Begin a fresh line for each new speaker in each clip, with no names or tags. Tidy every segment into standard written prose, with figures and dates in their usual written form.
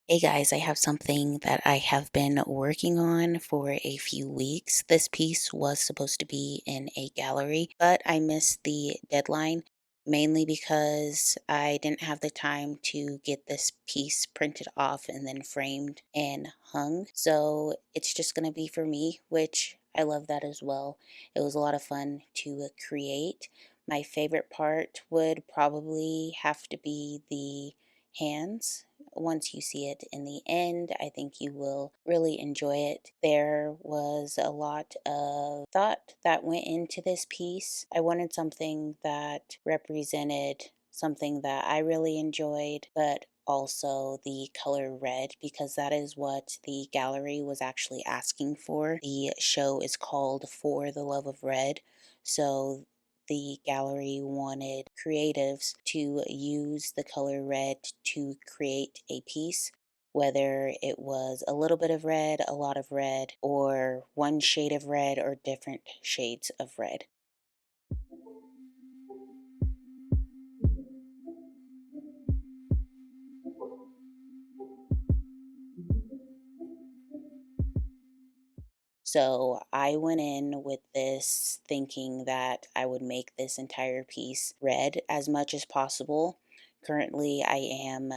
Hey guys, I have something that I have been working on for a few weeks. This piece was supposed to be in a gallery, but I missed the deadline mainly because I didn't have the time to get this piece printed off and then framed and hung. So it's just going to be for me, which I love that as well. It was a lot of fun to create. My favorite part would probably have to be the hands. Once you see it in the end, I think you will really enjoy it. There was a lot of thought that went into this piece. I wanted something that represented something that I really enjoyed, but also the color red because that is what the gallery was actually asking for. The show is called For the Love of Red. So the gallery wanted creatives to use the color red to create a piece, whether it was a little bit of red, a lot of red, or one shade of red, or different shades of red. So I went in with this thinking that I would make this entire piece red as much as possible. Currently, I am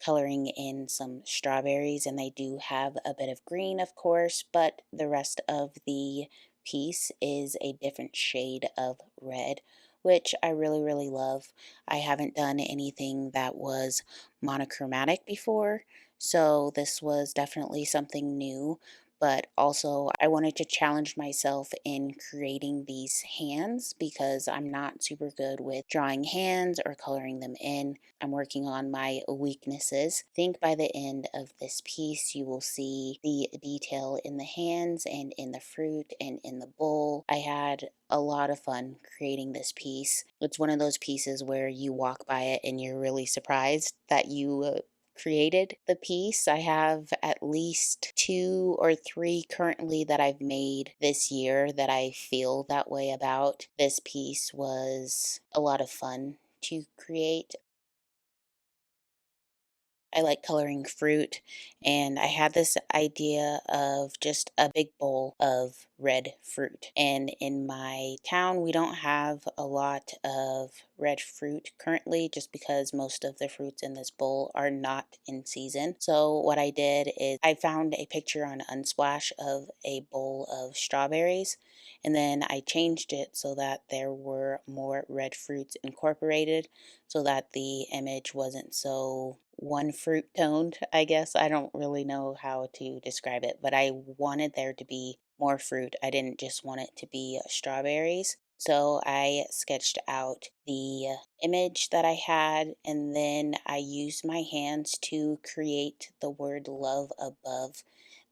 coloring in some strawberries, and they do have a bit of green, of course, but the rest of the piece is a different shade of red, which I really, really love. I haven't done anything that was monochromatic before, so this was definitely something new, but also I wanted to challenge myself in creating these hands because I'm not super good with drawing hands or coloring them in. I'm working on my weaknesses. I think by the end of this piece, you will see the detail in the hands and in the fruit and in the bowl. I had a lot of fun creating this piece. It's one of those pieces where you walk by it and you're really surprised that you created the piece. I have at least two or three currently that I've made this year that I feel that way about. This piece was a lot of fun to create. I like coloring fruit, and I had this idea of just a big bowl of red fruit. And in my town, we don't have a lot of red fruit currently just because most of the fruits in this bowl are not in season. So, what I did is I found a picture on Unsplash of a bowl of strawberries. And then I changed it so that there were more red fruits incorporated so that the image wasn't so one fruit toned, I guess. I don't really know how to describe it, but I wanted there to be more fruit. I didn't just want it to be strawberries. So I sketched out the image that I had, and then I used my hands to create the word love above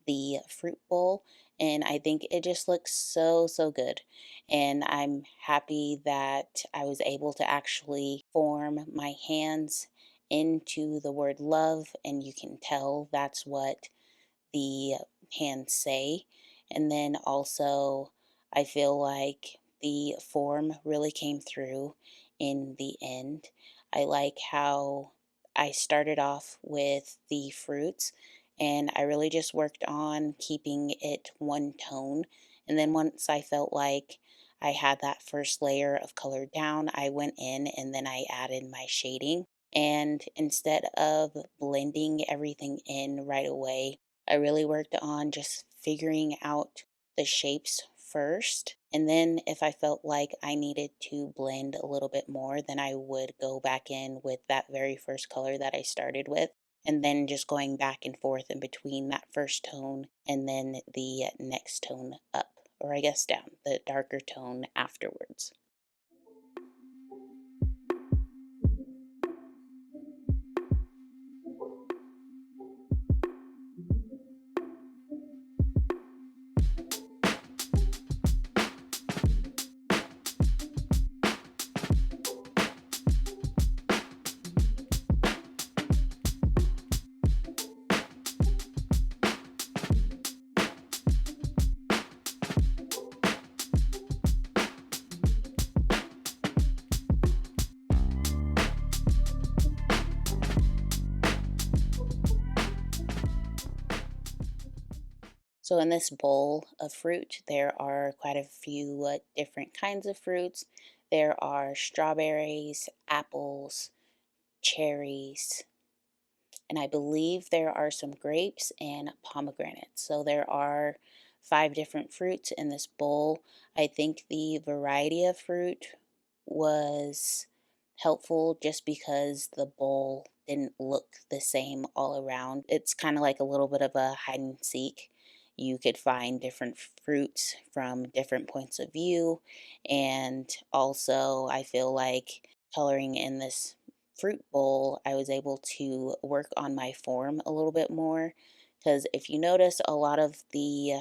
the fruit bowl. And I think it just looks so, so good. And I'm happy that I was able to actually form my hands into the word love. And you can tell that's what the hands say. And then also, I feel like the form really came through in the end. I like how I started off with the fruits and I really just worked on keeping it one tone. And then once I felt like I had that first layer of color down, I went in and then I added my shading. And instead of blending everything in right away, I really worked on just figuring out the shapes first. And then if I felt like I needed to blend a little bit more, then I would go back in with that very first color that I started with. And then just going back and forth in between that first tone and then the next tone up, or I guess down, the darker tone afterwards. So in this bowl of fruit, there are quite a few different kinds of fruits. There are strawberries, apples, cherries, and I believe there are some grapes and pomegranates. So there are 5 different fruits in this bowl. I think the variety of fruit was helpful just because the bowl didn't look the same all around. It's kind of like a little bit of a hide and seek. You could find different fruits from different points of view. And also, I feel like coloring in this fruit bowl, I was able to work on my form a little bit more. Because if you notice, a lot of the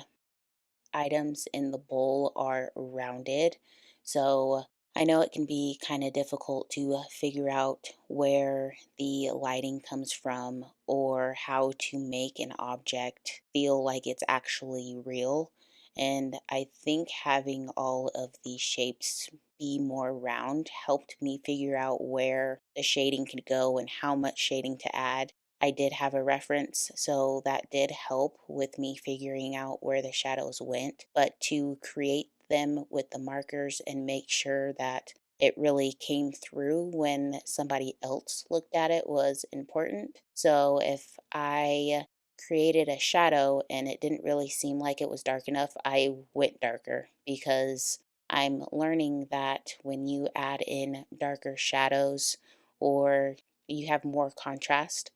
items in the bowl are rounded. So I know it can be kind of difficult to figure out where the lighting comes from or how to make an object feel like it's actually real. And I think having all of these shapes be more round helped me figure out where the shading could go and how much shading to add. I did have a reference, so that did help with me figuring out where the shadows went. But to create them with the markers and make sure that it really came through when somebody else looked at it was important. So if I created a shadow and it didn't really seem like it was dark enough, I went darker because I'm learning that when you add in darker shadows or you have more contrast,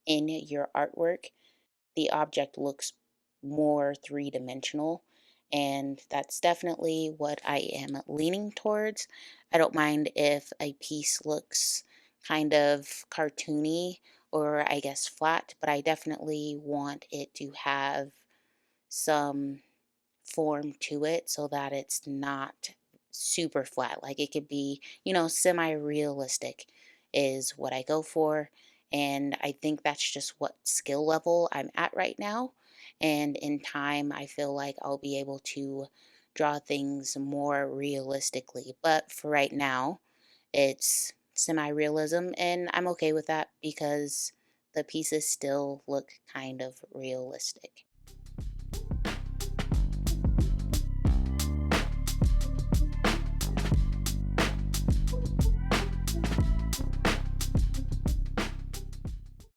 in your artwork, the object looks more three-dimensional. And that's definitely what I am leaning towards. I don't mind if a piece looks kind of cartoony or I guess flat, but I definitely want it to have some form to it so that it's not super flat. Like it could be, semi realistic is what I go for. And I think that's just what skill level I'm at right now. And in time, I feel like I'll be able to draw things more realistically. But for right now, it's semi realism, and I'm okay with that because the pieces still look kind of realistic.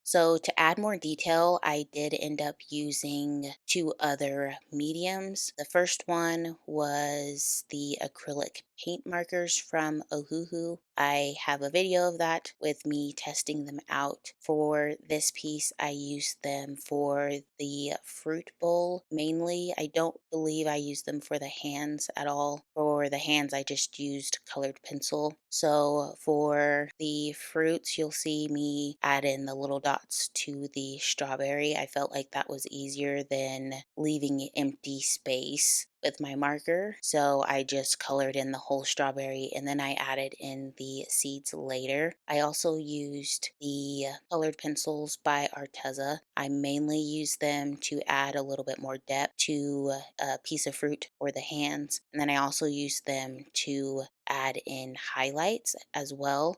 So to add more detail, I did end up using 2 other mediums. The first one was the acrylic paint markers from Ohuhu. I have a video of that with me testing them out. For this piece, I used them for the fruit bowl mainly. I don't believe I used them for the hands at all. For the hands, I just used colored pencil. So for the fruits, you'll see me add in the little dots to the strawberry. I felt like that was easier than leaving empty space with my marker. So I just colored in the whole strawberry and then I added in the seeds later. I also used the colored pencils by Arteza. I mainly use them to add a little bit more depth to a piece of fruit or the hands. And then I also use them to add in highlights as well.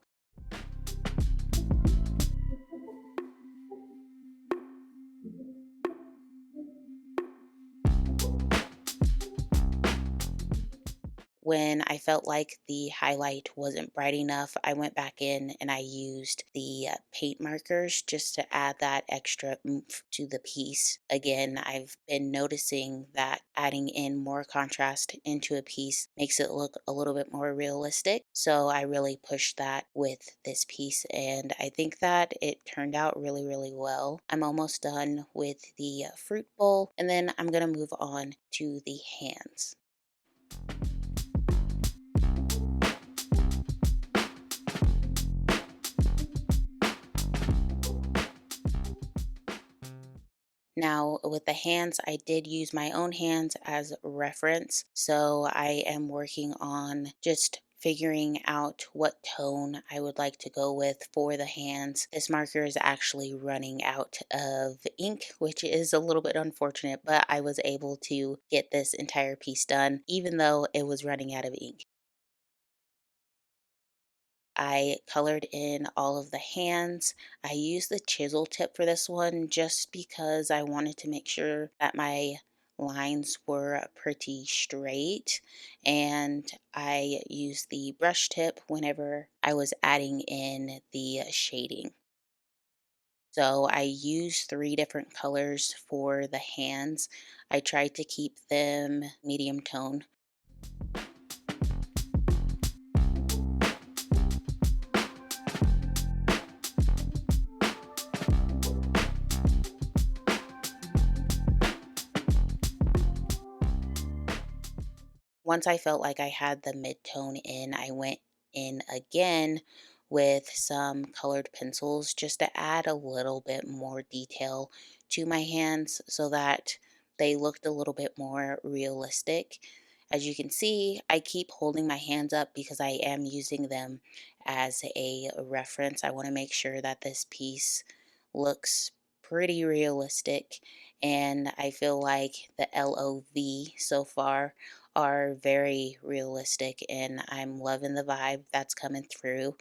When I felt like the highlight wasn't bright enough, I went back in and I used the paint markers just to add that extra oomph to the piece. Again, I've been noticing that adding in more contrast into a piece makes it look a little bit more realistic. So I really pushed that with this piece and I think that it turned out really, really well. I'm almost done with the fruit bowl and then I'm going to move on to the hands. Now, with the hands, I did use my own hands as reference. So I am working on just figuring out what tone I would like to go with for the hands. This marker is actually running out of ink, which is a little bit unfortunate, but I was able to get this entire piece done, even though it was running out of ink. I colored in all of the hands. I used the chisel tip for this one just because I wanted to make sure that my lines were pretty straight, and I used the brush tip whenever I was adding in the shading. So I used three different colors for the hands. I tried to keep them medium tone. Once I felt like I had the mid-tone in, I went in again with some colored pencils just to add a little bit more detail to my hands so that they looked a little bit more realistic. As you can see, I keep holding my hands up because I am using them as a reference. I want to make sure that this piece looks pretty realistic, and I feel like the LOV so far are very realistic, and I'm loving the vibe that's coming through.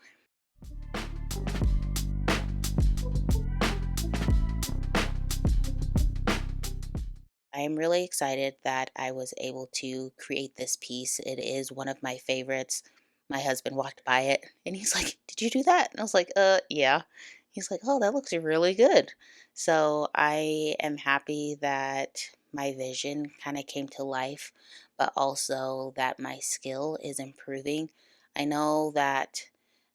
I am really excited that I was able to create this piece. It is one of my favorites. My husband walked by it and he's like, "Did you do that?" And I was like, yeah." He's like, "Oh, that looks really good." So I am happy that my vision kind of came to life, but also that my skill is improving. I know that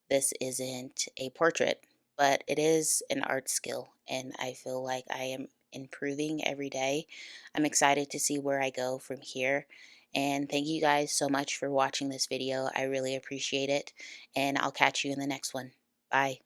this isn't a portrait, but it is an art skill, and I feel like I am improving every day. I'm excited to see where I go from here. And thank you guys so much for watching this video. I really appreciate it, and I'll catch you in the next one. Bye.